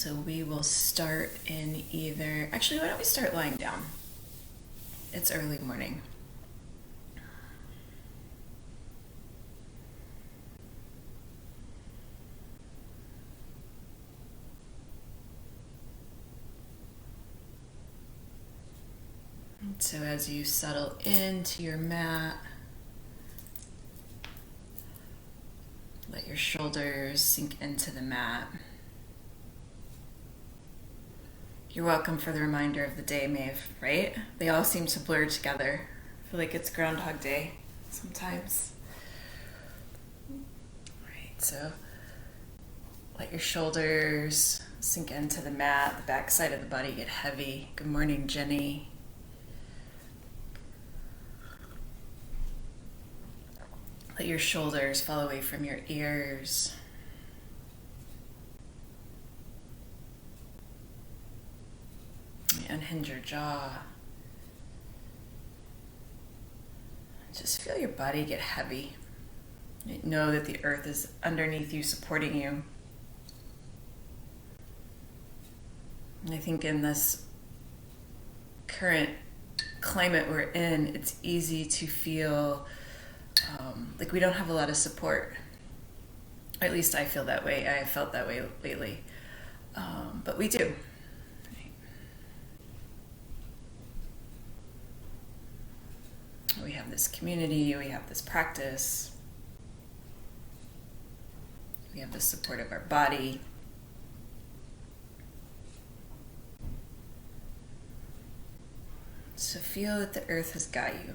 So we will start in actually, why don't we start lying down? It's early morning. So as you settle into your mat, let your shoulders sink into the mat. You're welcome for the reminder of the day, Maeve, right? They all seem to blur together. I feel like it's Groundhog Day sometimes. Right, so let your shoulders sink into the mat, the back side of the body get heavy. Good morning, Jenny. Let your shoulders fall away from your ears. Unhinge your jaw. Just feel your body get heavy. Know that the earth is underneath you, supporting you. And I think in this current climate we're in, it's easy to feel like we don't have a lot of support. Or at least I feel that way. I have felt that way lately. But we do. We have this community, we have this practice, we have the support of our body. So feel that the earth has got you.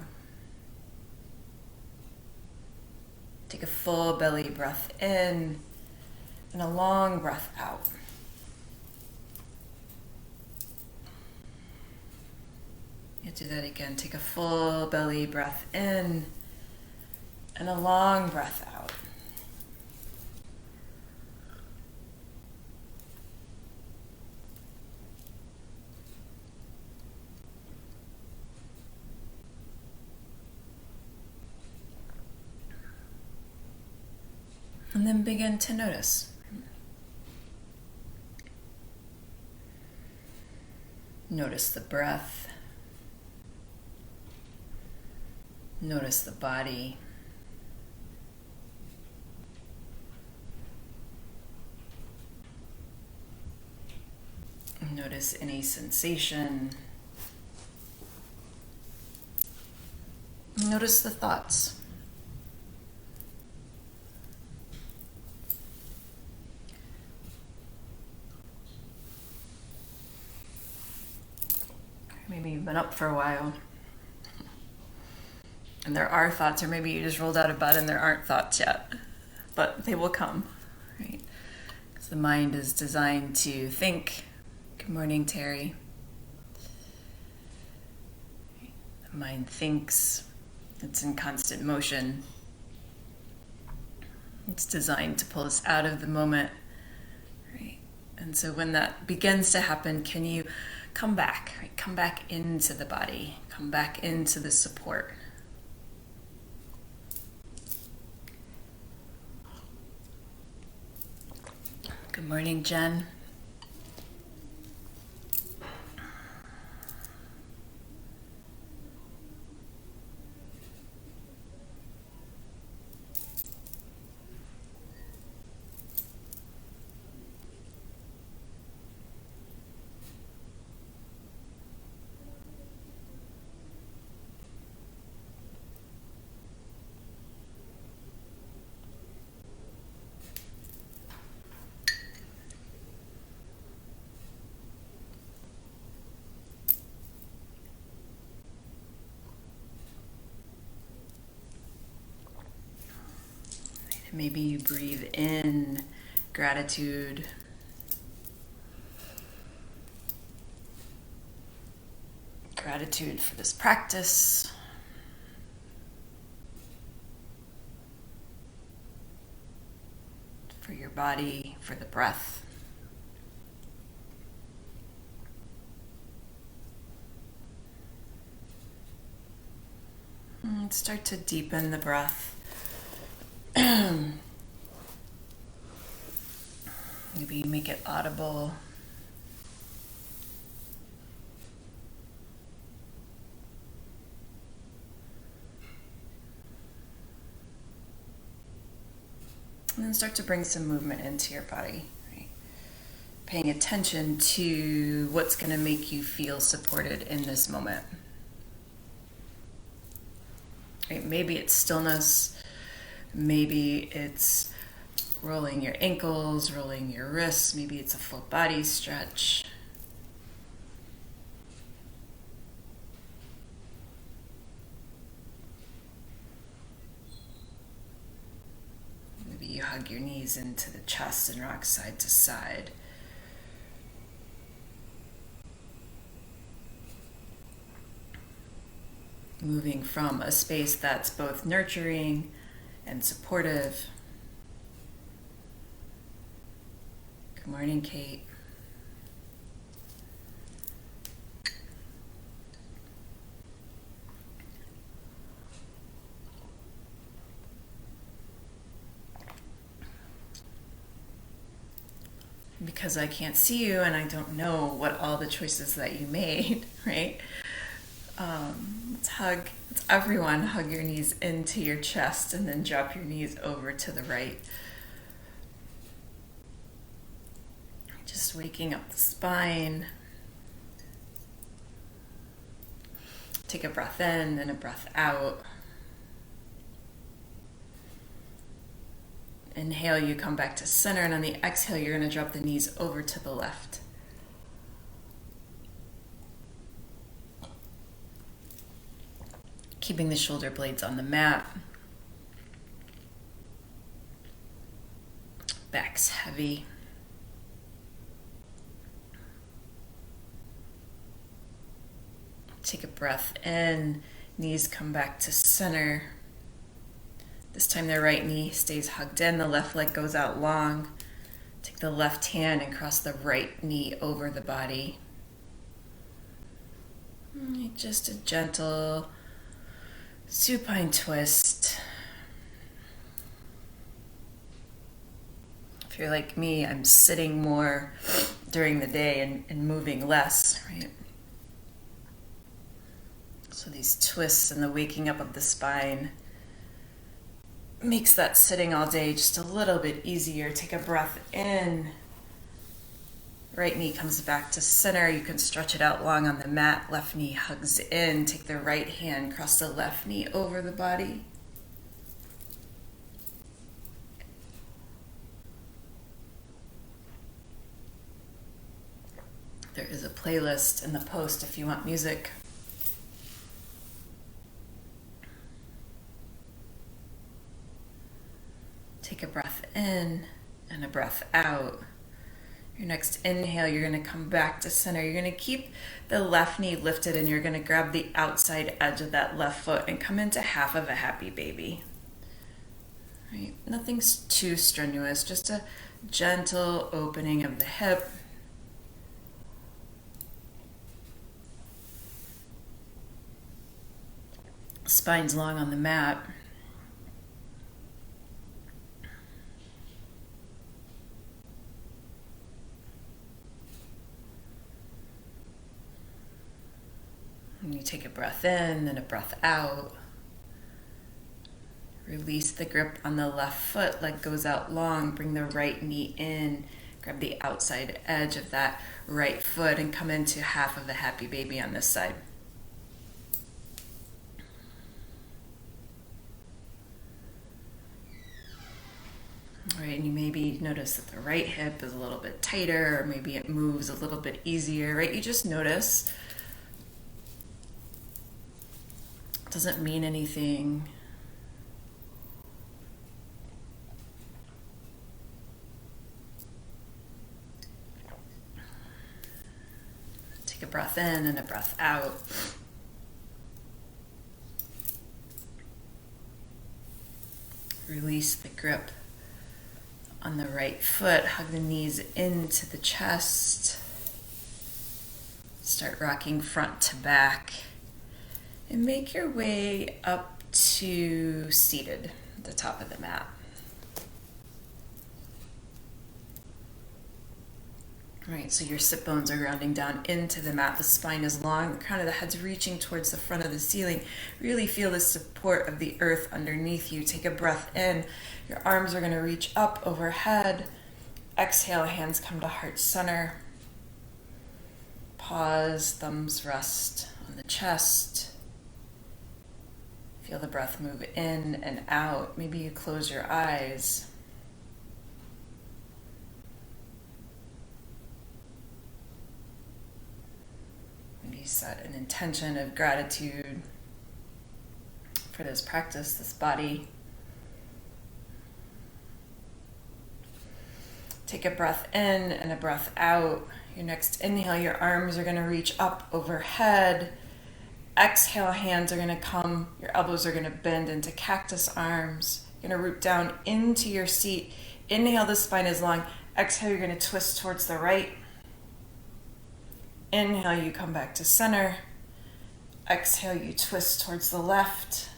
Take a full belly breath in and a long breath out. You do that again. Take a full belly breath in and a long breath out. And then begin to notice. Notice the breath. Notice the body. Notice any sensation. Notice the thoughts. Maybe you've been up for a while and there are thoughts, or maybe you just rolled out of bed and there aren't thoughts yet, but they will come, right? Because the mind is designed to think. Good morning, Terry. The mind thinks. It's in constant motion. It's designed to pull us out of the moment, right? And so when that begins to happen, can you come back, right? Come back into the body, come back into the support. Good morning, Jen. Maybe you breathe in gratitude. Gratitude for this practice. For your body, for the breath. And start to deepen the breath. Maybe make it audible. And start to bring some movement into your body, right? Paying attention to what's going to make you feel supported in this moment. Right? Maybe it's stillness, maybe it's rolling your ankles, rolling your wrists, maybe it's a full body stretch. Maybe you hug your knees into the chest and rock side to side. Moving from a space that's both nurturing and supportive. Good morning, Kate. Because I can't see you and I don't know what all the choices that you made, right? Let's everyone hug your knees into your chest and then drop your knees over to the right. Just waking up the spine. Take a breath in and a breath out. Inhale, you come back to center, and on the exhale, you're going to drop the knees over to the left. Keeping the shoulder blades on the mat. Back's heavy. Take a breath in, knees come back to center. This time the right knee stays hugged in, the left leg goes out long. Take the left hand and cross the right knee over the body. Just a gentle supine twist. If you're like me, I'm sitting more during the day and moving less, right? So these twists and the waking up of the spine makes that sitting all day just a little bit easier. Take a breath in. Right knee comes back to center. You can stretch it out long on the mat. Left knee hugs in. Take the right hand, cross the left knee over the body. There is a playlist in the post if you want music. Take a breath in and a breath out. Your next inhale, you're going to come back to center. You're going to keep the left knee lifted and you're going to grab the outside edge of that left foot and come into half of a happy baby. Right? Nothing's too strenuous, just a gentle opening of the hip. Spine's long on the mat. And you take a breath in and a breath out. Release the grip on the left foot, leg goes out long. Bring the right knee in. Grab the outside edge of that right foot and come into half of a happy baby on this side. All right, and you maybe notice that the right hip is a little bit tighter, or maybe it moves a little bit easier, right? You just notice. Doesn't mean anything. Take a breath in and a breath out. Release the grip on the right foot. Hug the knees into the chest. Start rocking front to back. And make your way up to seated at the top of the mat. Right, so your sit bones are grounding down into the mat. The spine is long. The crown of the head's reaching towards the front of the ceiling. Really feel the support of the earth underneath you. Take a breath in. Your arms are going to reach up overhead. Exhale, hands come to heart center. Pause, thumbs rest on the chest. Feel the breath move in and out. Maybe you close your eyes. Maybe you set an intention of gratitude for this practice, this body. Take a breath in and a breath out. Your next inhale, your arms are going to reach up overhead. Exhale, hands are going to come, your elbows are going to bend into cactus arms. You're going to root down into your seat. Inhale, the spine is long. Exhale, you're going to twist towards the right. Inhale, you come back to center. Exhale, you twist towards the left.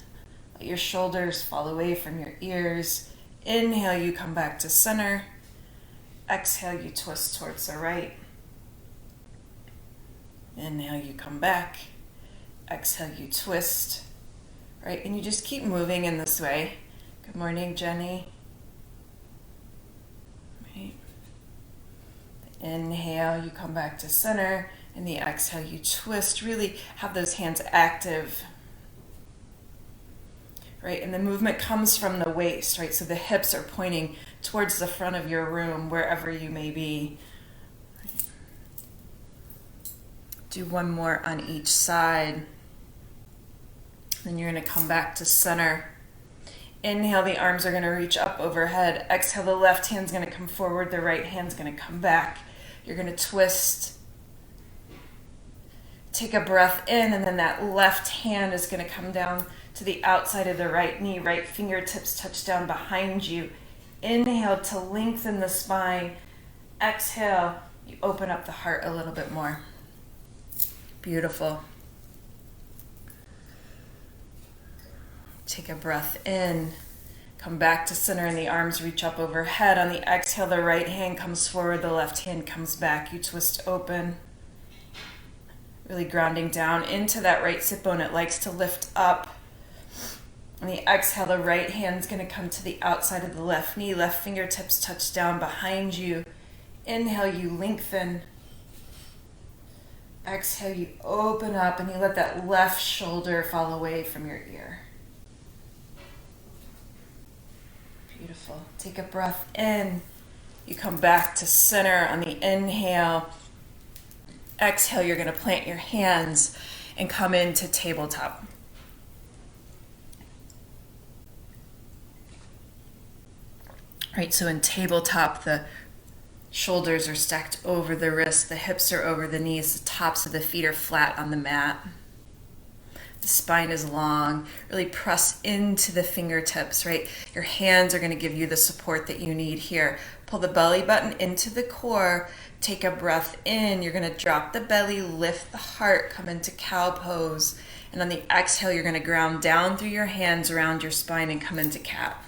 Let your shoulders fall away from your ears. Inhale, you come back to center. Exhale, you twist towards the right. Inhale, you come back. Exhale, you twist. Right, and you just keep moving in this way. Good morning, Jenny. Right. Inhale, you come back to center. And the exhale, you twist. Really have those hands active. Right, and the movement comes from the waist, right? So the hips are pointing towards the front of your room, wherever you may be. Right. Do one more on each side. Then you're going to come back to center. Inhale, the arms are going to reach up overhead. Exhale, the left hand's going to come forward. The right hand's going to come back. You're going to twist. Take a breath in, and then that left hand is going to come down to the outside of the right knee. Right fingertips touch down behind you. Inhale to lengthen the spine. Exhale, you open up the heart a little bit more. Beautiful. Take a breath in. Come back to center, and the arms reach up overhead. On the exhale, the right hand comes forward. The left hand comes back. You twist open. Really grounding down into that right sit bone. It likes to lift up. On the exhale, the right hand's going to come to the outside of the left knee. Left fingertips touch down behind you. Inhale, you lengthen. Exhale, you open up, and you let that left shoulder fall away from your ear. Beautiful. Take a breath in. You come back to center on the inhale. Exhale, you're going to plant your hands and come into tabletop. Right, so in tabletop, the shoulders are stacked over the wrists, the hips are over the knees, the tops of the feet are flat on the mat. The spine is long. Really press into the fingertips, right? Your hands are going to give you the support that you need here. Pull the belly button into the core. Take a breath in. You're going to drop the belly, lift the heart, come into cow pose. And on the exhale, you're going to ground down through your hands around your spine and come into cat.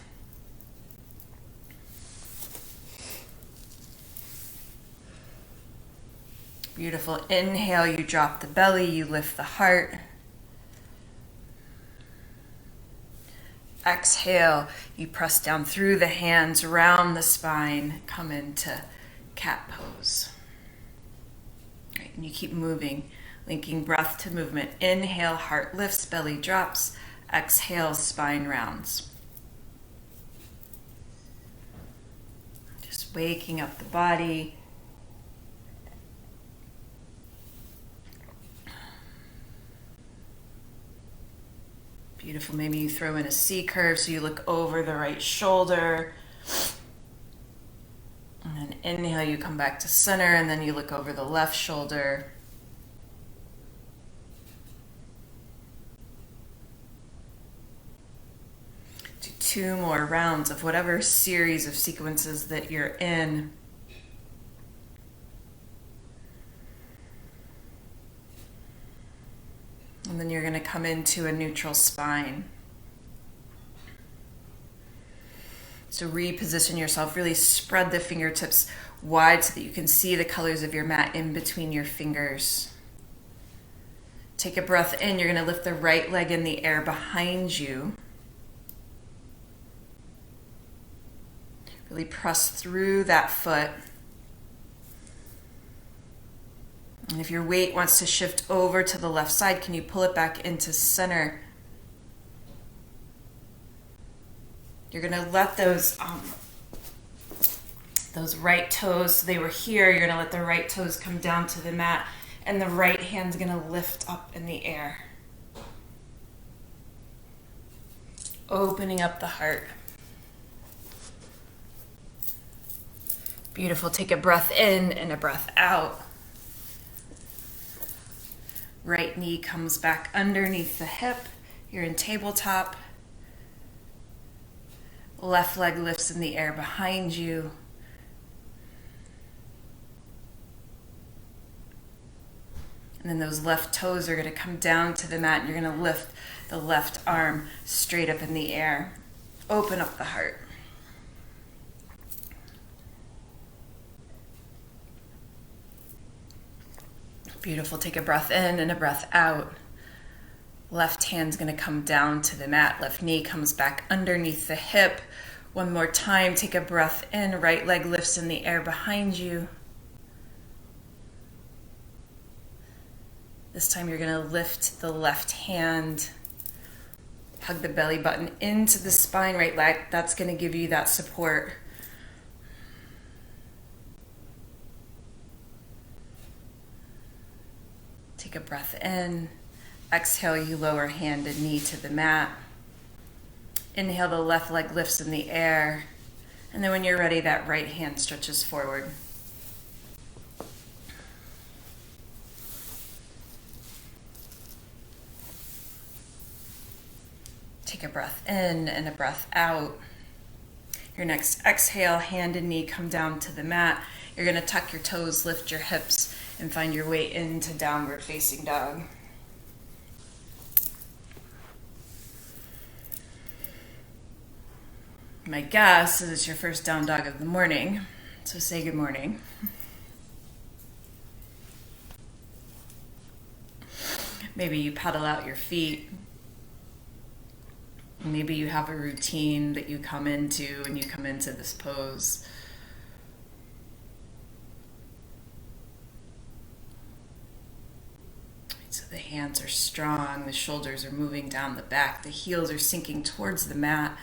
Beautiful. Inhale, you drop the belly, you lift the heart. Exhale, you press down through the hands, round the spine, come into cat pose. Right, and you keep moving, linking breath to movement. Inhale, heart lifts, belly drops. Exhale, spine rounds. Just waking up the body. Beautiful. Maybe you throw in a C curve so you look over the right shoulder. And then inhale, you come back to center, and then you look over the left shoulder. Do 2 more rounds of whatever series of sequences that you're in. And then you're going to come into a neutral spine. So reposition yourself, really spread the fingertips wide so that you can see the colors of your mat in between your fingers. Take a breath in. You're going to lift the right leg in the air behind you. Really press through that foot. And if your weight wants to shift over to the left side, can you pull it back into center? You're going to let those right toes, so they were here, you're going to let the right toes come down to the mat, and the right hand's going to lift up in the air. Opening up the heart. Beautiful. Take a breath in and a breath out. Right knee comes back underneath the hip. You're in tabletop. Left leg lifts in the air behind you. And then those left toes are going to come down to the mat, and you're going to lift the left arm straight up in the air. Open up the heart. Beautiful. Take a breath in and a breath out. Left hand's going to come down to the mat. Left knee comes back underneath the hip. One more time. Take a breath in. Right leg lifts in the air behind you. This time you're going to lift the left hand. Hug the belly button into the spine. Right leg. That's going to give you that support. Take a breath in. Exhale, you lower hand and knee to the mat. Inhale, the left leg lifts in the air. And then when you're ready, that right hand stretches forward. Take a breath in and a breath out. Your next exhale, hand and knee come down to the mat. You're going to tuck your toes, lift your hips, and find your way into downward facing dog. My guess is it's your first down dog of the morning, so say good morning. Maybe you pedal out your feet. Maybe you have a routine that you come into when you come into this pose. So the hands are strong, the shoulders are moving down the back, the heels are sinking towards the mat.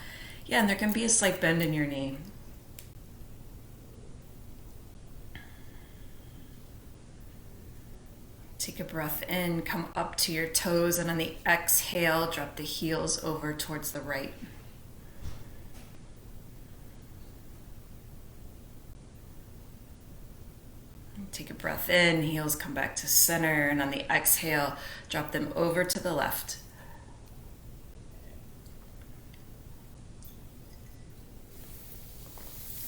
Yeah, and there can be a slight bend in your knee. Take a breath in, come up to your toes, and on the exhale, drop the heels over towards the right. Take a breath in, heels come back to center, and on the exhale, drop them over to the left.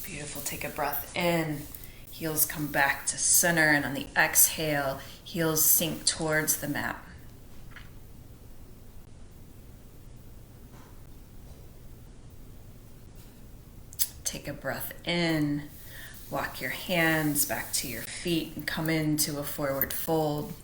Beautiful. Take a breath in, heels come back to center, and on the exhale, heels sink towards the mat. Take a breath in, walk your hands back to your feet and come into a forward fold.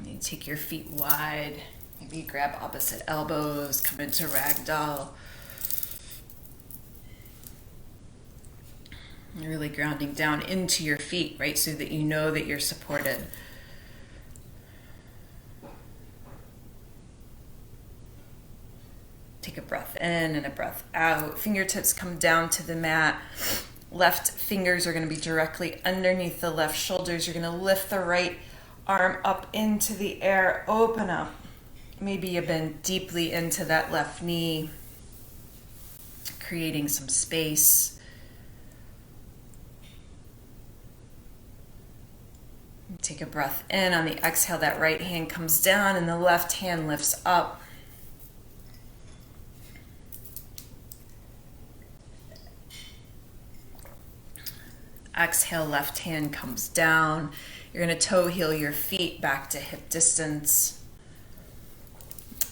You take your feet wide. Maybe you grab opposite elbows, come into ragdoll. You're really grounding down into your feet, right? So that you know that you're supported. Take a breath in and a breath out. Fingertips come down to the mat. Left fingers are going to be directly underneath the left shoulders. You're going to lift the right arm up into the air. Open up. Maybe you bend deeply into that left knee, creating some space. Take a breath in. On the exhale, that right hand comes down and the left hand lifts up. Exhale, left hand comes down. You're going to toe heel your feet back to hip distance.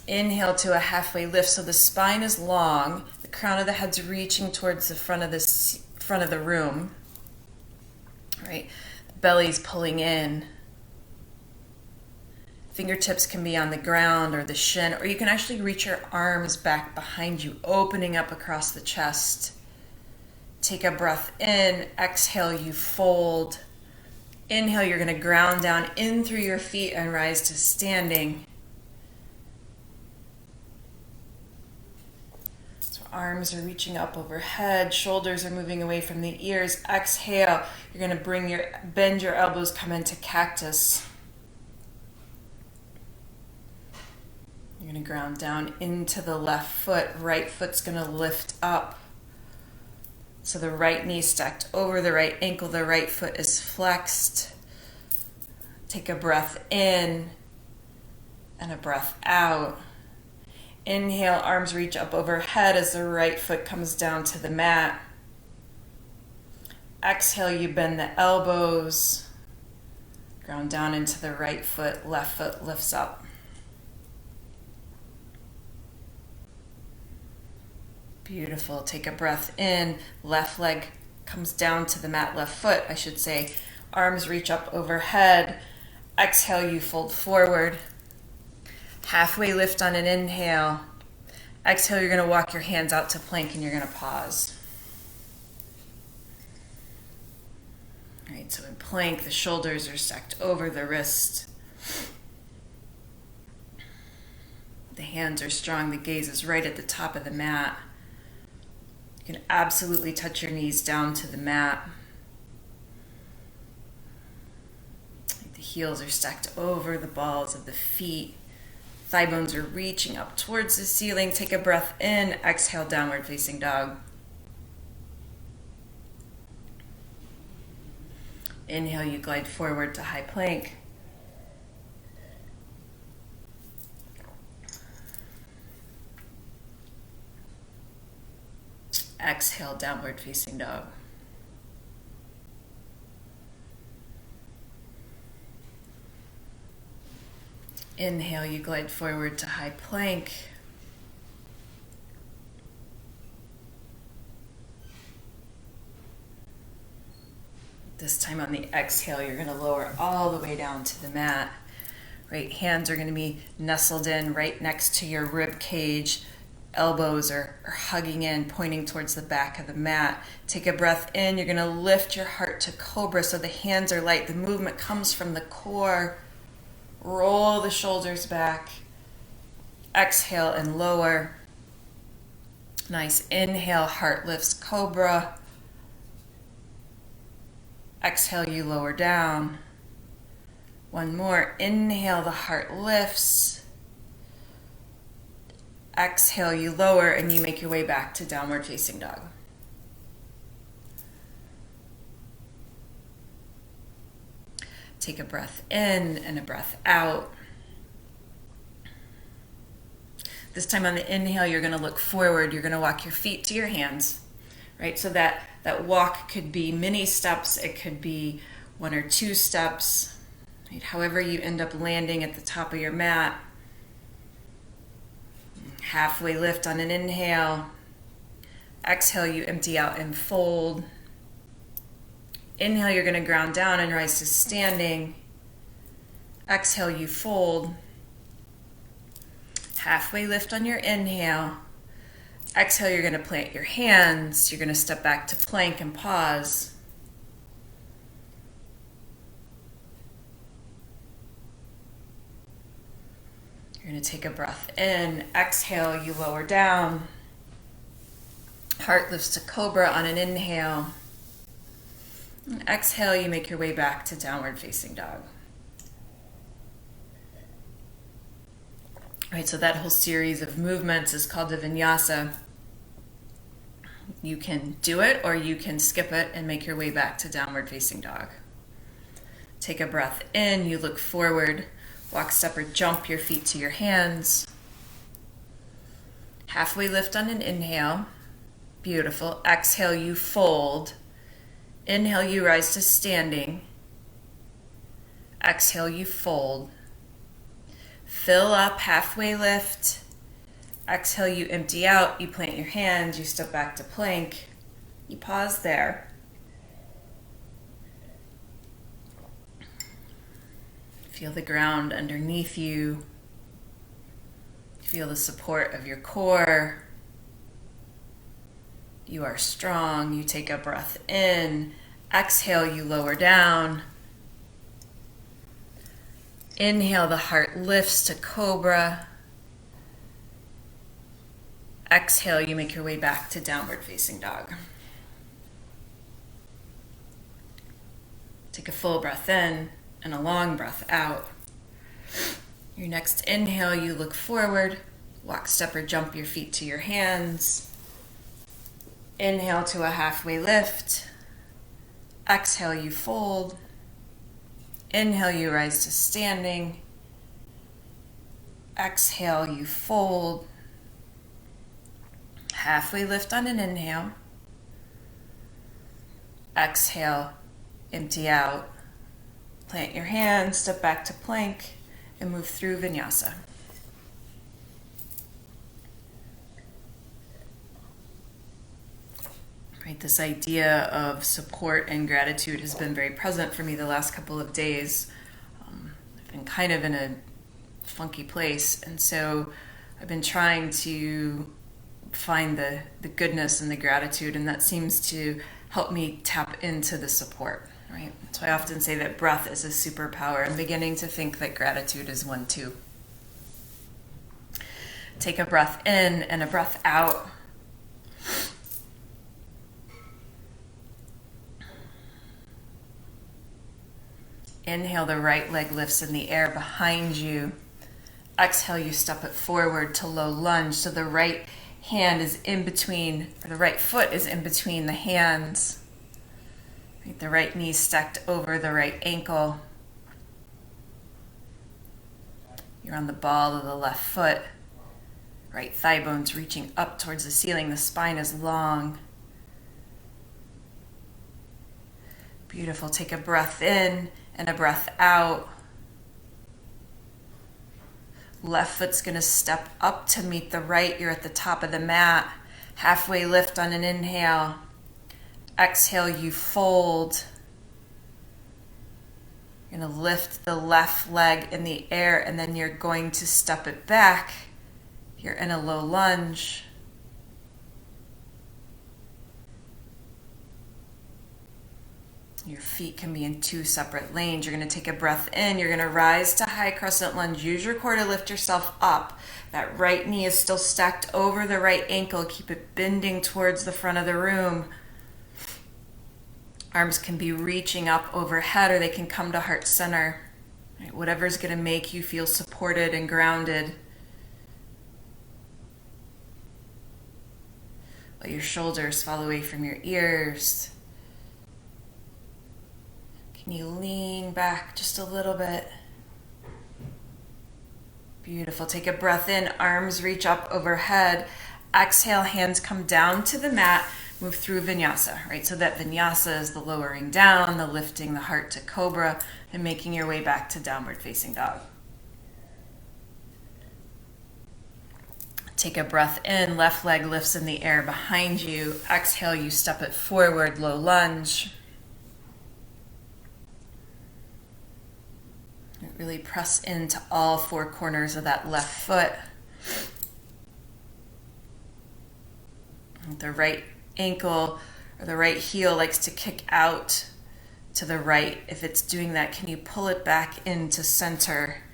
Inhale to a halfway lift, so the spine is long, the crown of the head's reaching towards the front of the room, right? The belly's pulling in. Fingertips can be on the ground or the shin, or you can actually reach your arms back behind you, opening up across the chest. Take a breath in. Exhale, you fold. Inhale, you're going to ground down in through your feet and rise to standing. So arms are reaching up overhead, shoulders are moving away from the ears. Exhale, you're going to bend your elbows, come into cactus. You're going to ground down into the left foot. Right foot's going to lift up. So the right knee stacked over the right ankle. The right foot is flexed. Take a breath in and a breath out. Inhale, arms reach up overhead as the right foot comes down to the mat. Exhale, you bend the elbows. Ground down into the right foot. Left foot lifts up. Beautiful. Take a breath in. Left leg comes down to the mat. Left foot, I should say. Arms reach up overhead. Exhale, you fold forward. Halfway lift on an inhale. Exhale, you're going to walk your hands out to plank and you're going to pause. All right, so in plank, the shoulders are stacked over the wrist. The hands are strong. The gaze is right at the top of the mat. You can absolutely touch your knees down to the mat. The heels are stacked over the balls of the feet. Thigh bones are reaching up towards the ceiling. Take a breath in. Exhale, downward facing dog. Inhale, you glide forward to high plank. Exhale, downward facing dog. Inhale, you glide forward to high plank. This time on the exhale, you're going to lower all the way down to the mat. Right hands are going to be nestled in right next to your rib cage. Elbows are hugging in, pointing towards the back of the mat. Take a breath in. You're going to lift your heart to cobra so the hands are light. The movement comes from the core. Roll the shoulders back. Exhale and lower. Nice. Inhale, heart lifts, cobra. Exhale, you lower down. One more. Inhale, the heart lifts. Exhale, you lower, and you make your way back to downward facing dog. Take a breath in and a breath out. This time on the inhale, you're going to look forward. You're going to walk your feet to your hands, right? So that walk could be mini steps. It could be 1 or 2 steps, right? However you end up landing at the top of your mat. Halfway lift on an inhale. Exhale, you empty out and fold. Inhale, you're going to ground down and rise to standing. Exhale, you fold. Halfway lift on your inhale. Exhale, you're going to plant your hands. You're going to step back to plank and pause. You're going to take a breath in. Exhale, you lower down. Heart lifts to cobra on an inhale. And exhale, you make your way back to downward facing dog. All right, so that whole series of movements is called a vinyasa. You can do it or you can skip it and make your way back to downward facing dog. Take a breath in, you look forward. Walk, step, or jump your feet to your hands. Halfway lift on an inhale. Beautiful. Exhale, you fold. Inhale, you rise to standing. Exhale, you fold. Fill up, halfway lift. Exhale, you empty out, you plant your hands, you step back to plank. You pause there. Feel the ground underneath you. Feel the support of your core. You are strong. You take a breath in. Exhale, you lower down. Inhale, the heart lifts to cobra. Exhale, you make your way back to downward facing dog. Take a full breath in and a long breath out. Your next inhale, you look forward, walk, step, or jump your feet to your hands. Inhale to a halfway lift. Exhale, you fold. Inhale, you rise to standing. Exhale, you fold. Halfway lift on an inhale. Exhale, empty out. Plant your hands, step back to plank, and move through vinyasa. Right, this idea of support and gratitude has been very present for me the last couple of days. I've been kind of in a funky place, and so I've been trying to find the goodness and the gratitude, and that seems to help me tap into the support. Right? So I often say that breath is a superpower. I'm beginning to think that gratitude is one too. Take a breath in and a breath out. Inhale, the right leg lifts in the air behind you. Exhale, you step it forward to low lunge. So the right hand is in between, or the right foot is in between the hands. The right knee stacked over the right ankle. You're on the ball of the left foot. Right thigh bones reaching up towards the ceiling. The spine is long. Beautiful. Take a breath in and a breath out. Left foot's going to step up to meet the right. You're at the top of the mat. Halfway lift on an inhale. Exhale, you fold. You're going to lift the left leg in the air, and then you're going to step it back. You're in a low lunge. Your feet can be in two separate lanes. You're going to take a breath in. You're going to rise to high crescent lunge. Use your core to lift yourself up. That right knee is still stacked over the right ankle. Keep it bending towards the front of the room. Arms can be reaching up overhead, or they can come to heart center. Right? Whatever's going to make you feel supported and grounded. Let your shoulders fall away from your ears. Can you lean back just a little bit? Beautiful. Take a breath in. Arms reach up overhead. Exhale, hands come down to the mat. Move through vinyasa, right? So that vinyasa is the lowering down, the lifting the heart to cobra, and making your way back to downward facing dog. Take a breath in, left leg lifts in the air behind you. Exhale, you step it forward, low lunge. Really press into all four corners of that left foot. The right ankle or the right heel likes to kick out to the right. If it's doing that, can you pull it back into center?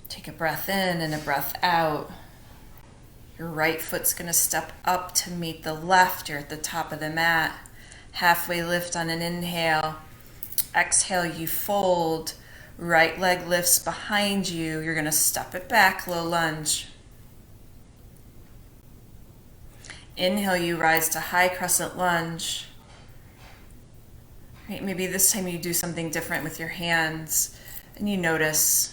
Take a breath in and a breath out. Your right foot's going to step up to meet the left. You're at the top of the mat. Halfway lift on an inhale. Exhale, you fold. Right leg lifts behind you. You're going to step it back, low lunge. Inhale, you rise to high crescent lunge. Right, maybe this time you do something different with your hands and you notice.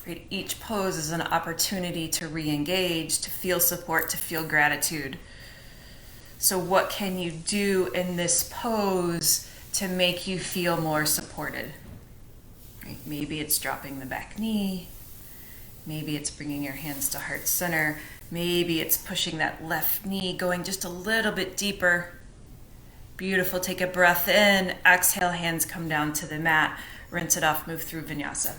Right? Each pose is an opportunity to re-engage, to feel support, to feel gratitude. So what can you do in this pose to make you feel more supported? Right? Maybe it's dropping the back knee. Maybe it's bringing your hands to heart center. Maybe it's pushing that left knee, going just a little bit deeper. Beautiful. Take a breath in. Exhale, hands come down to the mat. Rinse it off, move through vinyasa.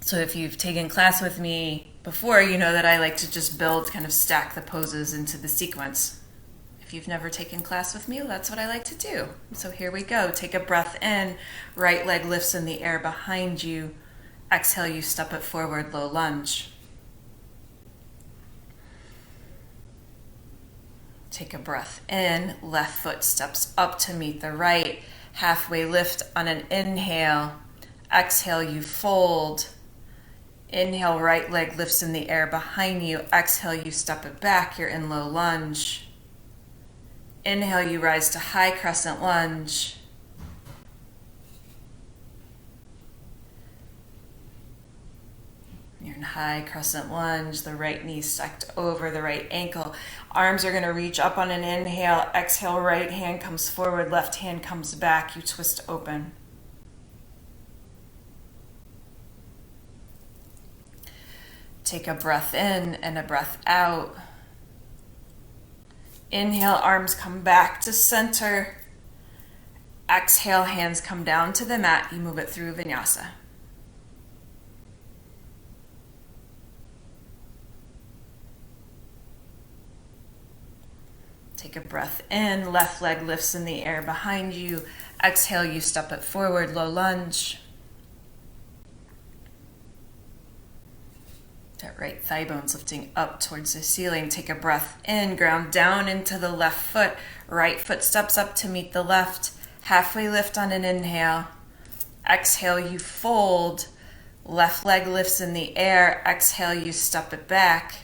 So if you've taken class with me before, you know that I like to just build, kind of stack the poses into the sequence. If you've never taken class with me, that's what I like to do. So here we go. Take a breath in. Right leg lifts in the air behind you. Exhale, you step it forward, low lunge. Take a breath in. Left foot steps up to meet the right. Halfway lift on an inhale. Exhale, you fold. Inhale, right leg lifts in the air behind you. Exhale, you step it back. You're in low lunge. Inhale, you rise to high crescent lunge. You're in high crescent lunge. The right knee stacked over the right ankle. Arms are going to reach up on an inhale. Exhale, right hand comes forward. Left hand comes back. You twist open. Take a breath in and a breath out. Inhale, arms come back to center. Exhale, hands come down to the mat. You move it through vinyasa. Take a breath in. Left leg lifts in the air behind you. Exhale, you step it forward, low lunge. That right thigh bone's lifting up towards the ceiling. Take a breath in, ground down into the left foot. Right foot steps up to meet the left. Halfway lift on an inhale. Exhale, you fold. Left leg lifts in the air. Exhale, you step it back.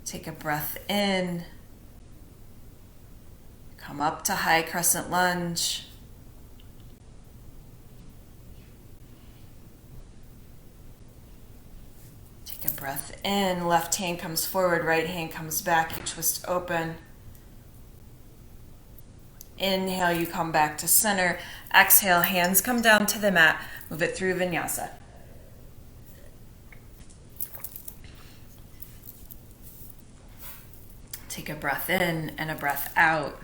Take a breath in. Come up to high crescent lunge. Take a breath in. Left hand comes forward, right hand comes back. You twist open. Inhale, you come back to center. Exhale, hands come down to the mat. Move it through vinyasa. Take a breath in and a breath out.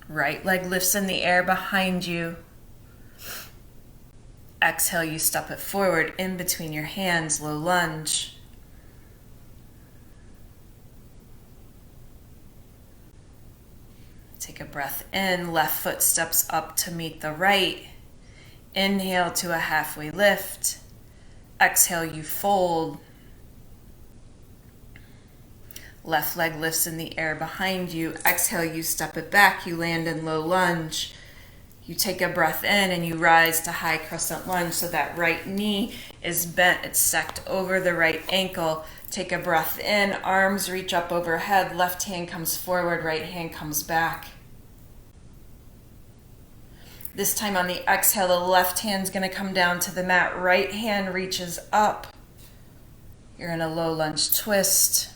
Right leg lifts in the air behind you. Exhale, you step it forward in between your hands, low lunge. Take a breath in, left foot steps up to meet the right. Inhale to a halfway lift. Exhale, you fold. Left leg lifts in the air behind you. Exhale, you step it back. You land in low lunge. You take a breath in and you rise to high crescent lunge. So that right knee is bent. It's stacked over the right ankle. Take a breath in. Arms reach up overhead. Left hand comes forward. Right hand comes back. This time on the exhale, the left hand's going to come down to the mat. Right hand reaches up. You're in a low lunge twist.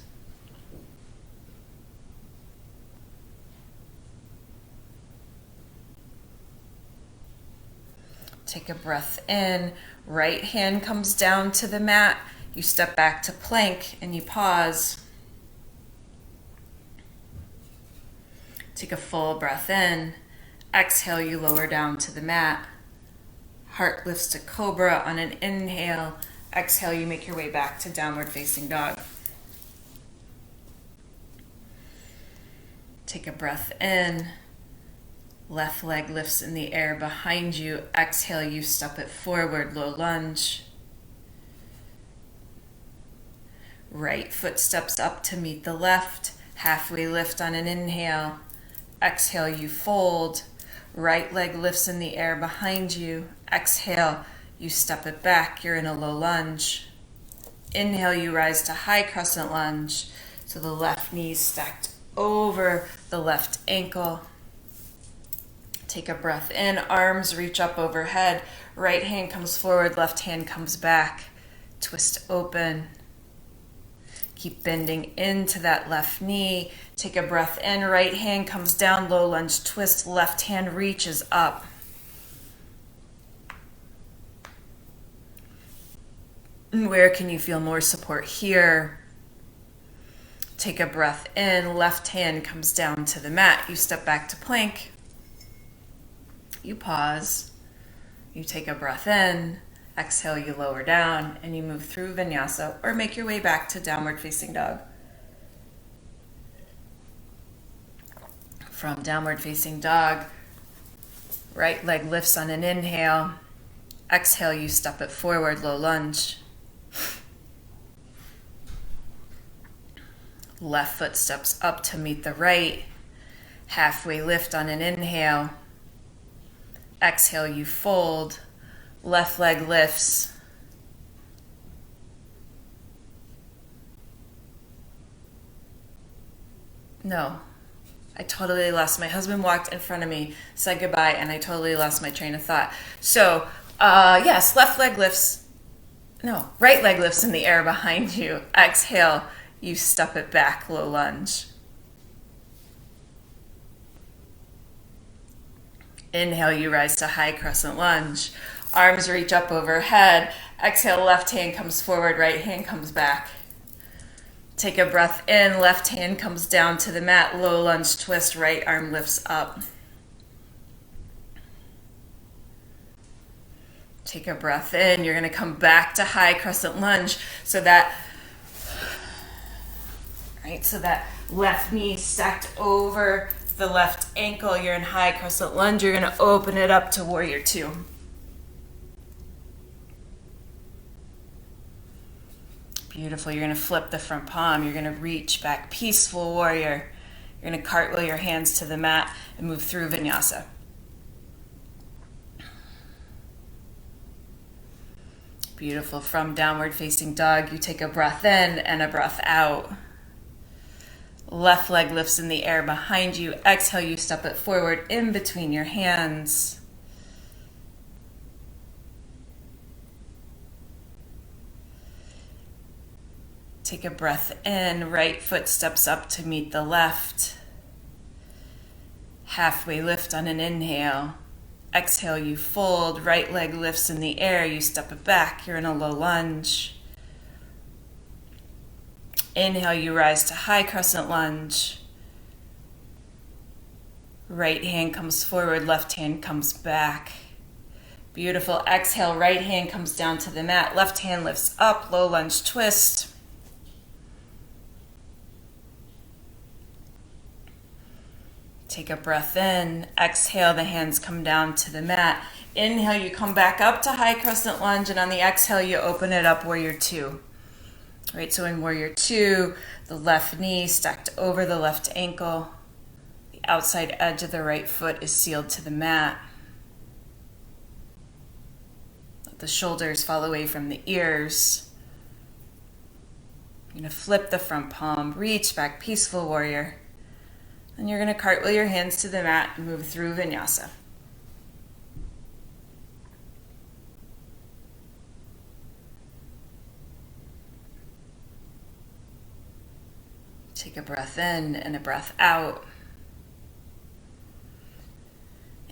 Take a breath in. Right hand comes down to the mat. You step back to plank and you pause. Take a full breath in. Exhale, you lower down to the mat. Heart lifts to cobra on an inhale. Exhale, you make your way back to downward facing dog. Take a breath in. Left leg lifts in the air behind you. Exhale, you step it forward, low lunge. Right foot steps up to meet the left. Halfway lift on an inhale. Exhale, you fold. Right leg lifts in the air behind you. Exhale, you step it back. You're in a low lunge. Inhale, you rise to high crescent lunge. So the left knee stacked over the left ankle. Take a breath in, arms reach up overhead. Right hand comes forward, left hand comes back. Twist open. Keep bending into that left knee. Take a breath in, right hand comes down, low lunge twist, left hand reaches up. And where can you feel more support here? Take a breath in, left hand comes down to the mat. You step back to plank. You pause. You take a breath in. Exhale, you lower down, and you move through vinyasa or make your way back to downward facing dog. From downward facing dog, right leg lifts on an inhale. Exhale, you step it forward, low lunge. Left foot steps up to meet the right. Halfway lift on an inhale. Exhale, you fold. Left leg lifts. No, I totally lost. My husband walked in front of me, said goodbye, and I totally lost my train of thought. So, yes, left leg lifts. No, right leg lifts in the air behind you. Exhale, you step it back, low lunge. Inhale, you rise to high crescent lunge. Arms reach up overhead. Exhale, left hand comes forward, right hand comes back. Take a breath in, left hand comes down to the mat, low lunge twist, right arm lifts up. Take a breath in, you're gonna come back to high crescent lunge so that left knee stacked over the left ankle. You're in high crescent lunge. You're going to open it up to warrior two. Beautiful. You're going to flip the front palm. You're going to reach back, peaceful warrior. You're going to cartwheel your hands to the mat and move through vinyasa. Beautiful. From downward facing dog, you take a breath in and a breath out. Left leg lifts in the air behind you. Exhale, you step it forward in between your hands. Take a breath in. Right foot steps up to meet the left. Halfway lift on an inhale. Exhale, you fold. Right leg lifts in the air. You step it back. You're in a low lunge. Inhale, you rise to high crescent lunge. Right hand comes forward, left hand comes back. Beautiful. Exhale, right hand comes down to the mat. Left hand lifts up, low lunge twist. Take a breath in. Exhale, the hands come down to the mat. Inhale, you come back up to high crescent lunge, and on the exhale, you open it up, warrior two. Right, so in warrior two, the left knee stacked over the left ankle. The outside edge of the right foot is sealed to the mat. Let the shoulders fall away from the ears. You're going to flip the front palm, reach back, peaceful warrior. And you're going to cartwheel your hands to the mat and move through vinyasa. Take a breath in and a breath out.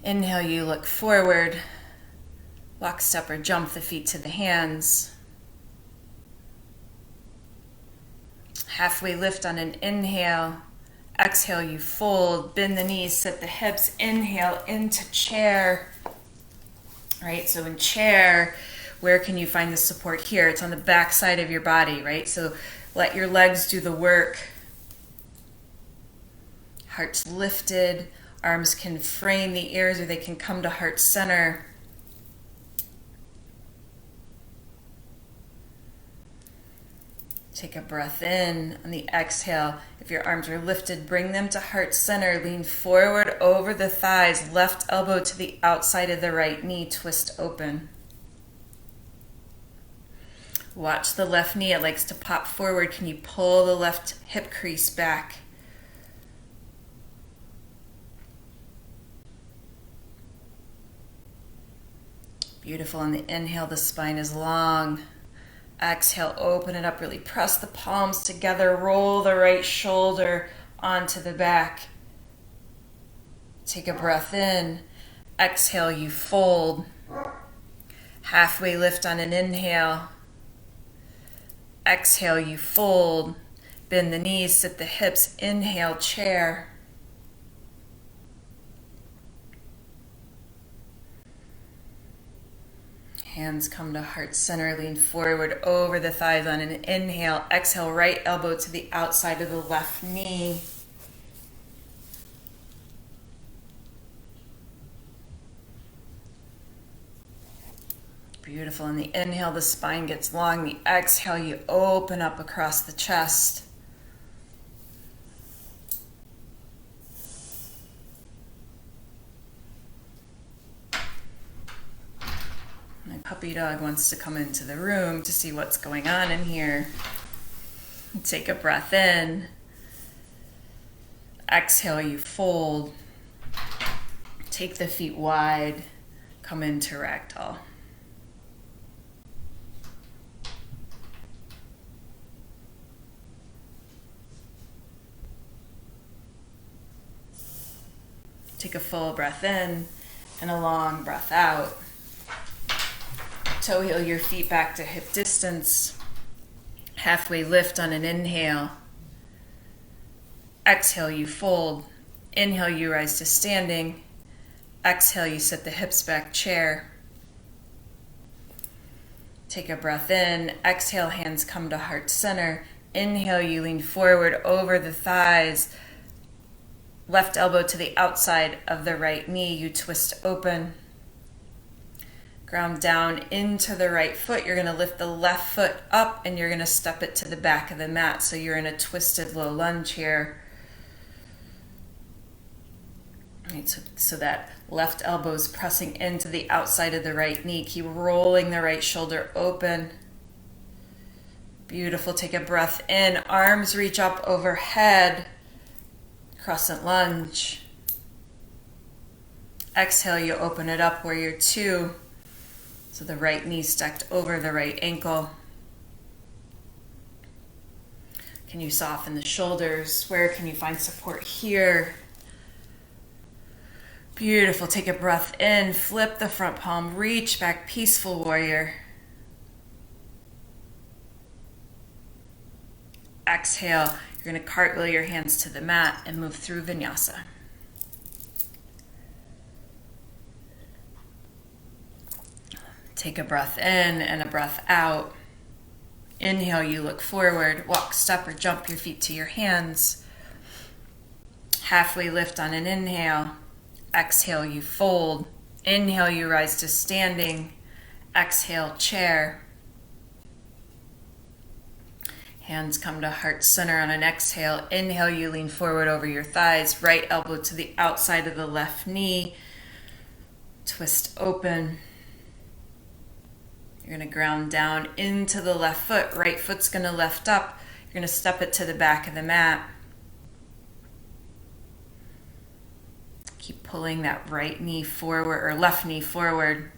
Inhale, you look forward. Walk, step, or jump the feet to the hands. Halfway lift on an inhale. Exhale, you fold. Bend the knees, sit the hips. Inhale into chair. Right, so in chair, where can you find the support here? It's on the back side of your body, right? So let your legs do the work. Heart's lifted, arms can frame the ears or they can come to heart center. Take a breath in. On the exhale, if your arms are lifted, bring them to heart center. Lean forward over the thighs, left elbow to the outside of the right knee, twist open. Watch the left knee, it likes to pop forward. Can you pull the left hip crease back? Beautiful. On the inhale, the spine is long. Exhale, open it up. Really press the palms together. Roll the right shoulder onto the back. Take a breath in. Exhale, you fold. Halfway lift on an inhale. Exhale, you fold. Bend the knees, sit the hips. Inhale, chair. Hands come to heart center, lean forward over the thighs on an inhale. Exhale, right elbow to the outside of the left knee. Beautiful. On the inhale, the spine gets long. The exhale, you open up across the chest. My puppy dog wants to come into the room to see what's going on in here. Take a breath in. Exhale, you fold. Take the feet wide. Come into ragdoll. Take a full breath in and a long breath out. Toe heel your feet back to hip distance. Halfway lift on an inhale. Exhale, you fold. Inhale, you rise to standing. Exhale, you sit the hips back, chair. Take a breath in. Exhale, hands come to heart center. Inhale, you lean forward over the thighs. Left elbow to the outside of the right knee. You twist open. Ground down into the right foot. You're going to lift the left foot up and you're going to step it to the back of the mat. So you're in a twisted low lunge here. Right, so that left elbow is pressing into the outside of the right knee. Keep rolling the right shoulder open. Beautiful. Take a breath in. Arms reach up overhead. Crescent lunge. Exhale, you open it up, warrior two. So the right knee stacked over the right ankle. Can you soften the shoulders? Where can you find support here? Beautiful. Take a breath in. Flip the front palm. Reach back. Peaceful warrior. Exhale. You're going to cartwheel your hands to the mat and move through vinyasa. Take a breath in and a breath out. Inhale, you look forward. Walk, step, or jump your feet to your hands. Halfway lift on an inhale. Exhale, you fold. Inhale, you rise to standing. Exhale, chair. Hands come to heart center on an exhale. Inhale, you lean forward over your thighs. Right elbow to the outside of the left knee. Twist open. You're going to ground down into the left foot. Right foot's going to lift up. You're going to step it to the back of the mat. Keep pulling that right knee forward or left knee forward.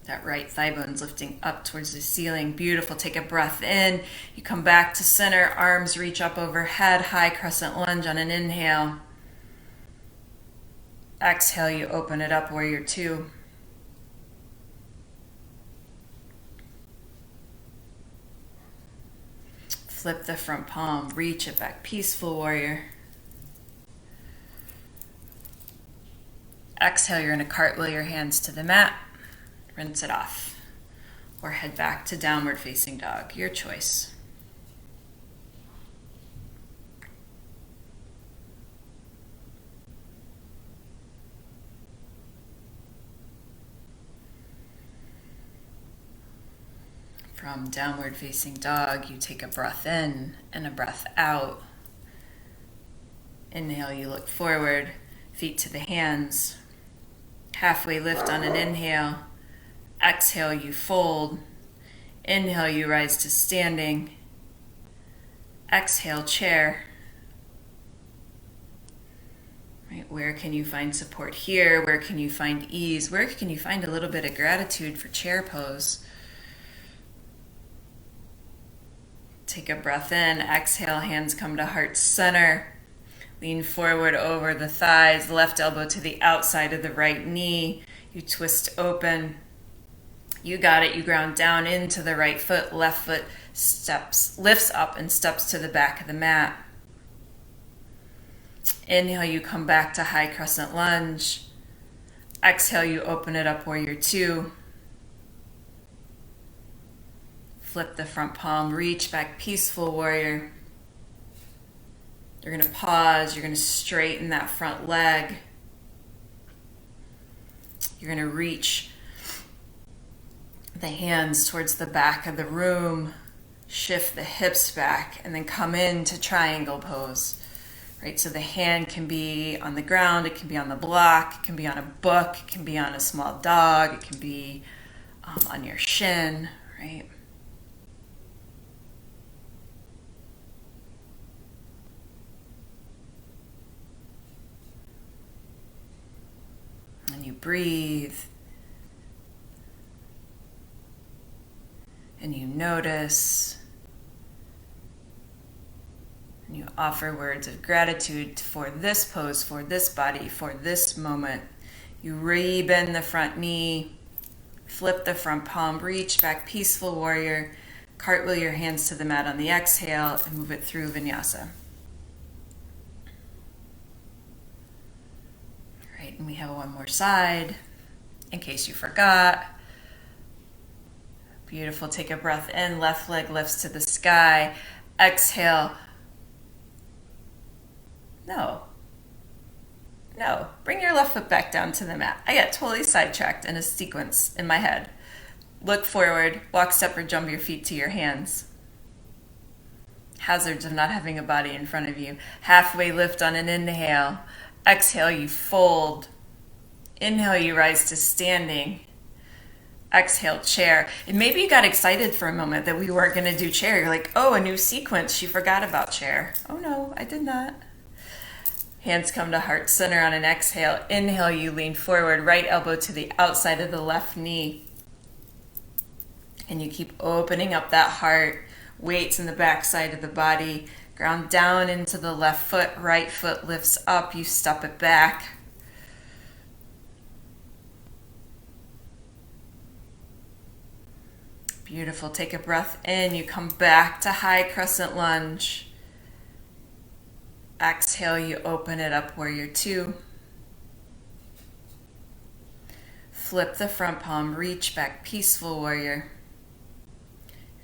That right thigh bone's lifting up towards the ceiling. Beautiful. Take a breath in. You come back to center. Arms reach up overhead. High crescent lunge on an inhale. Exhale, you open it up, warrior two. Flip the front palm. Reach it back. Peaceful warrior. Exhale, you're going to cartwheel your hands to the mat. Rinse it off. Or head back to downward facing dog. Your choice. From downward facing dog, you take a breath in and a breath out. Inhale, you look forward, feet to the hands. Halfway lift on an inhale. Exhale, you fold. Inhale, you rise to standing. Exhale, chair. Right? Where can you find support here? Where can you find ease? Where can you find a little bit of gratitude for chair pose? Take a breath in, exhale, hands come to heart center. Lean forward over the thighs, left elbow to the outside of the right knee. You twist open. You got it. You ground down into the right foot, left foot lifts up and steps to the back of the mat. Inhale, you come back to high crescent lunge. Exhale, you open it up, warrior two. Flip the front palm, reach back, peaceful warrior. You're going to pause, you're going to straighten that front leg. You're going to reach the hands towards the back of the room, shift the hips back, and then come into triangle pose. Right, so the hand can be on the ground, it can be on the block, it can be on a book, it can be on a small dog, it can be on your shin, right? And you breathe, and you notice, and you offer words of gratitude for this pose, for this body, for this moment. You rebend the front knee, flip the front palm, reach back, peaceful warrior, cartwheel your hands to the mat on the exhale, and move it through vinyasa. Right, and we have one more side, in case you forgot. Beautiful, take a breath in, left leg lifts to the sky, exhale. No, bring your left foot back down to the mat. I got totally sidetracked in a sequence in my head. Look forward, walk, step, or jump your feet to your hands. Hazards of not having a body in front of you. Halfway lift on an inhale. Exhale, you fold. Inhale, you rise to standing. Exhale, chair. And maybe you got excited for a moment that we weren't going to do chair. You're like, oh, a new sequence. She forgot about chair. Oh no, I did not. Hands come to heart center on an exhale. Inhale, you lean forward, right elbow to the outside of the left knee. And you keep opening up that heart. Weights in the back side of the body. Ground down into the left foot. Right foot lifts up. You step it back. Beautiful. Take a breath in. You come back to high crescent lunge. Exhale, you open it up, warrior two. Flip the front palm, reach back, peaceful warrior.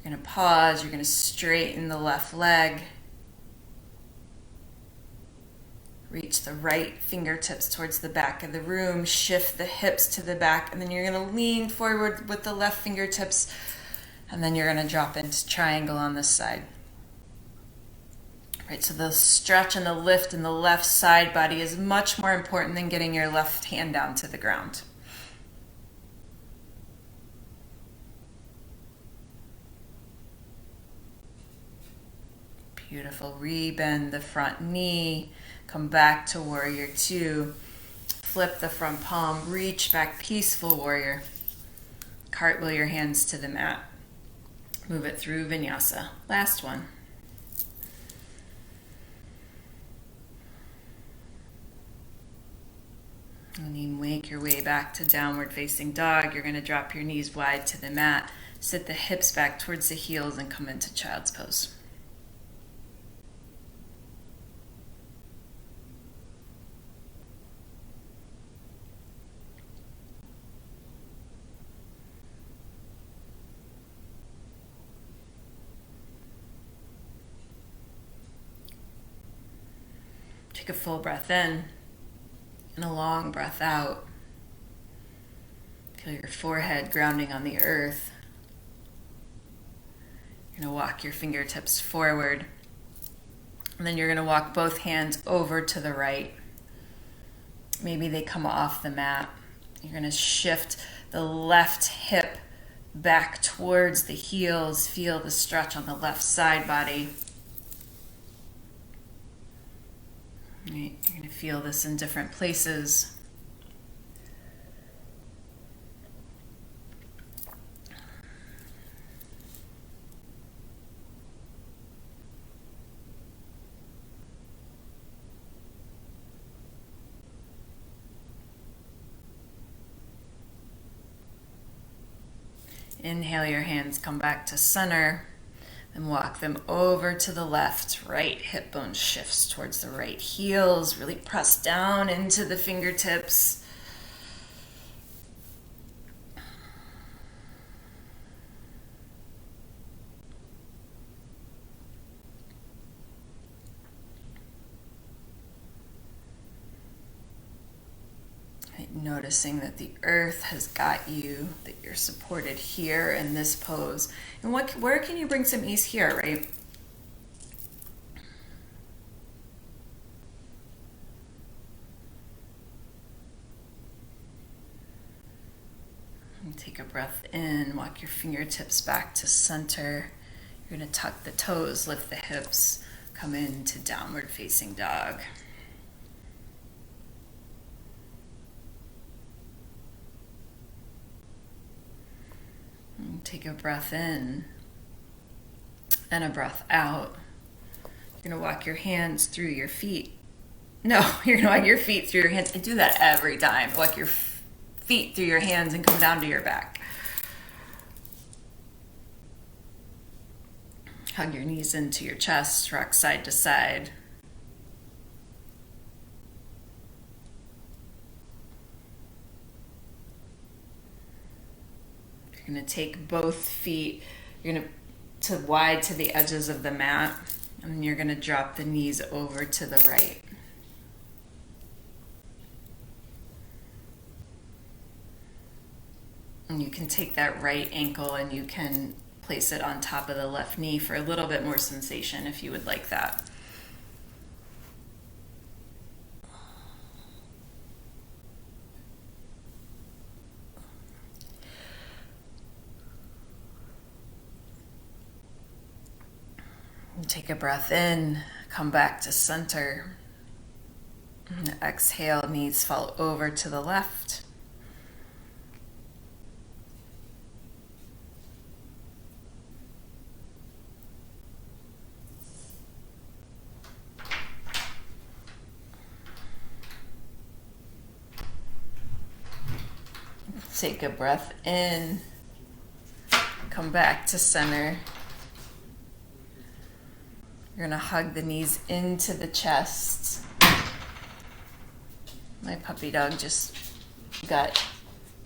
You're going to pause, you're going to straighten the left leg. Reach the right fingertips towards the back of the room, shift the hips to the back, and then you're going to lean forward with the left fingertips, and then you're going to drop into triangle on this side. Right, so the stretch and the lift in the left side body is much more important than getting your left hand down to the ground. Beautiful. Rebend the front knee. Come back to warrior two. Flip the front palm. Reach back, peaceful warrior. Cartwheel your hands to the mat. Move it through vinyasa. Last one. And you make your way back to downward facing dog. You're going to drop your knees wide to the mat. Sit the hips back towards the heels and come into child's pose. Take a full breath in. And a long breath out. Feel your forehead grounding on the earth. You're going to walk your fingertips forward. And then you're going to walk both hands over to the right. Maybe they come off the mat. You're going to shift the left hip back towards the heels. Feel the stretch on the left side body. Right? You're going to feel this in different places. Inhale, your hands come back to center. And walk them over to the left. Right hip bone shifts towards the right heels. Really press down into the fingertips. Right, noticing that the earth has got you, that you're supported here in this pose. And where can you bring some ease here, right? And take a breath in, walk your fingertips back to center. You're going to tuck the toes, lift the hips, come into downward facing dog. And take a breath in and a breath out. You're going to walk your hands through your feet. No, you're going to walk your feet through your hands. And do that every time. Walk your feet through your hands and come down to your back. Hug your knees into your chest, rock side to side. You're going to take both feet, you're going to wide to the edges of the mat, and you're going to drop the knees over to the right. And you can take that right ankle and you can place it on top of the left knee for a little bit more sensation if you would like that. And take a breath in, come back to center. And exhale, knees fall over to the left. Take a breath in, come back to center. You're going to hug the knees into the chest. My puppy dog just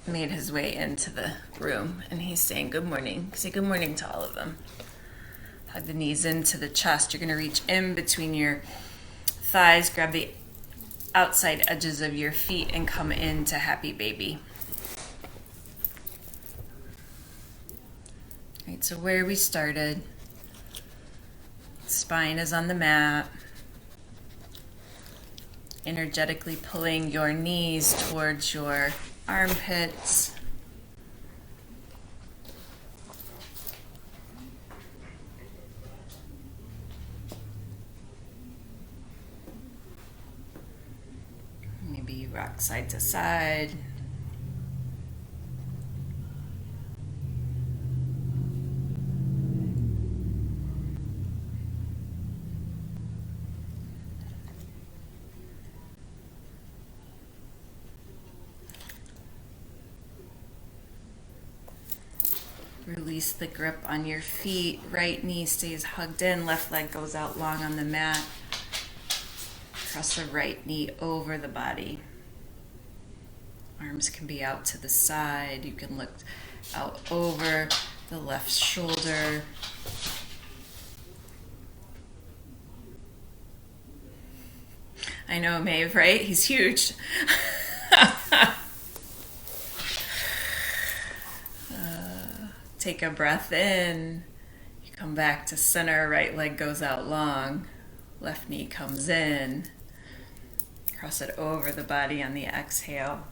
made his way into the room and he's saying good morning. Say good morning to all of them. Hug the knees into the chest. You're going to reach in between your thighs, grab the outside edges of your feet and come into happy baby. Right, so where we started, spine is on the mat. Energetically pulling your knees towards your armpits. Maybe you rock side to side. Release the grip on your feet. Right knee stays hugged in. Left leg goes out long on the mat. Cross the right knee over the body. Arms can be out to the side. You can look out over the left shoulder. I know, Maeve, right? He's huge. Take a breath in. You come back to center. Right leg goes out long. Left knee comes in. Cross it over the body on the exhale.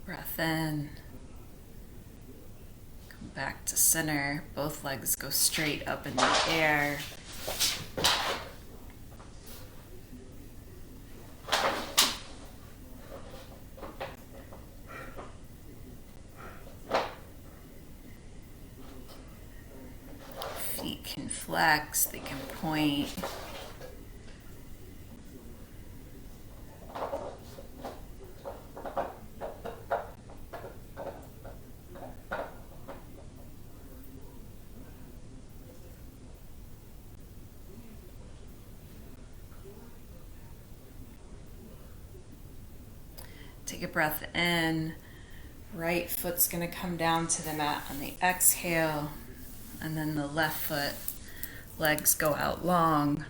Breath in. Come back to center. Both legs go straight up in the air. Feet can flex, they can point. Take a breath in. Right foot's going to come down to the mat on the exhale. And then the left foot, legs go out long.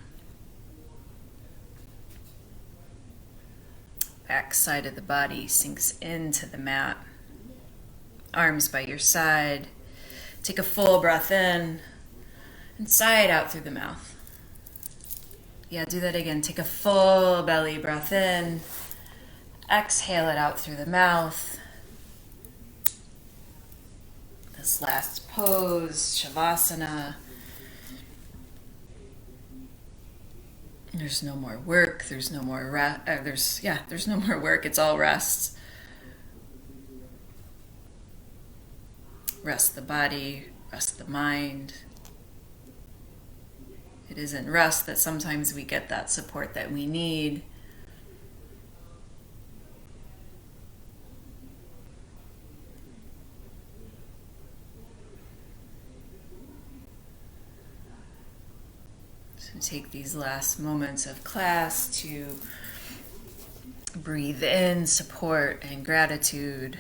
Back side of the body sinks into the mat. Arms by your side. Take a full breath in and sigh it out through the mouth. Yeah, do that again. Take a full belly breath in. Exhale it out through the mouth. This last pose, Shavasana. There's no more work. There's no more there's no more work. It's all rest. Rest the body, rest the mind. It isn't rest that sometimes we get that support that we need. So take these last moments of class to breathe in support and gratitude.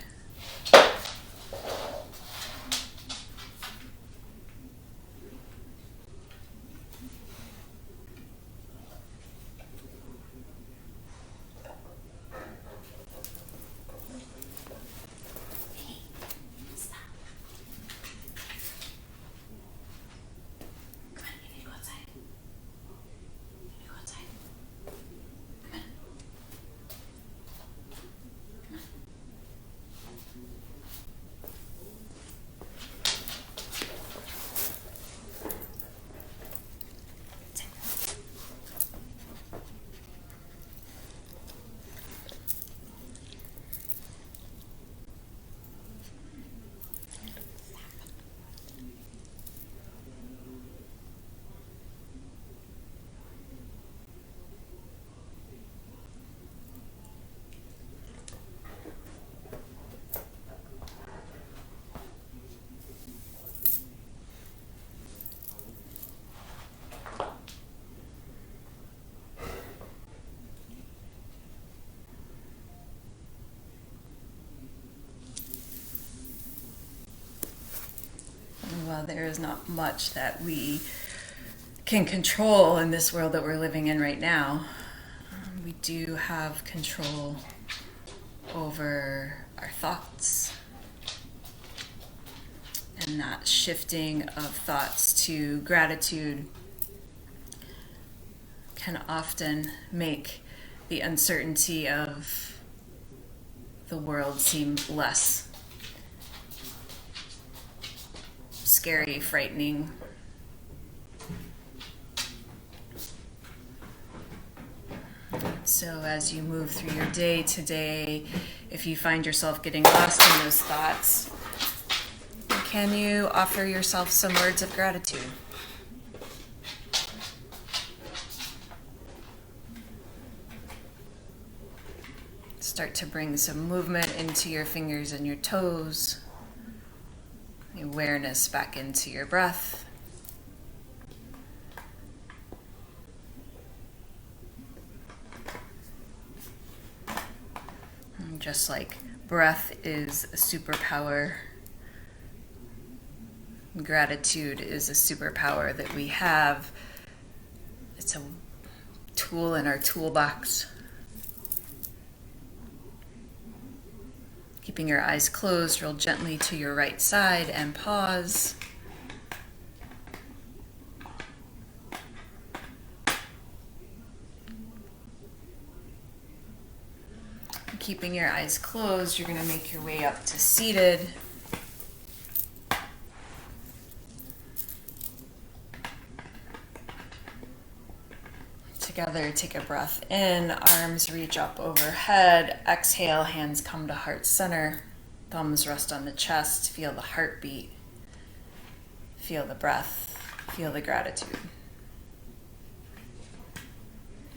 While there is not much that we can control in this world that we're living in right now, we do have control over our thoughts. And that shifting of thoughts to gratitude can often make the uncertainty of the world seem less scary, frightening. So as you move through your day today, if you find yourself getting lost in those thoughts, can you offer yourself some words of gratitude? Start to bring some movement into your fingers and your toes. Awareness back into your breath. And just like breath is a superpower, gratitude is a superpower that we have. It's a tool in our toolbox. Keeping your eyes closed, roll gently to your right side and pause. keeping your eyes closed, you're going to make your way up to seated. Together, take a breath in, arms reach up overhead. Exhale, hands come to heart center. Thumbs rest on the chest. Feel the heartbeat. Feel the breath. Feel the gratitude.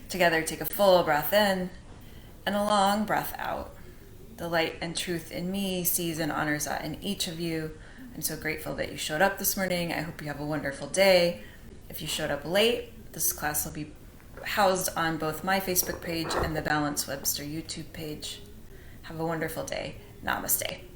Together, take a full breath in and a long breath out. The light and truth in me sees and honors that in each of you. I'm so grateful that you showed up this morning. I hope you have a wonderful day. If you showed up late, this class will be housed on both my Facebook page and the Balance Webster YouTube page. Have a wonderful day. Namaste.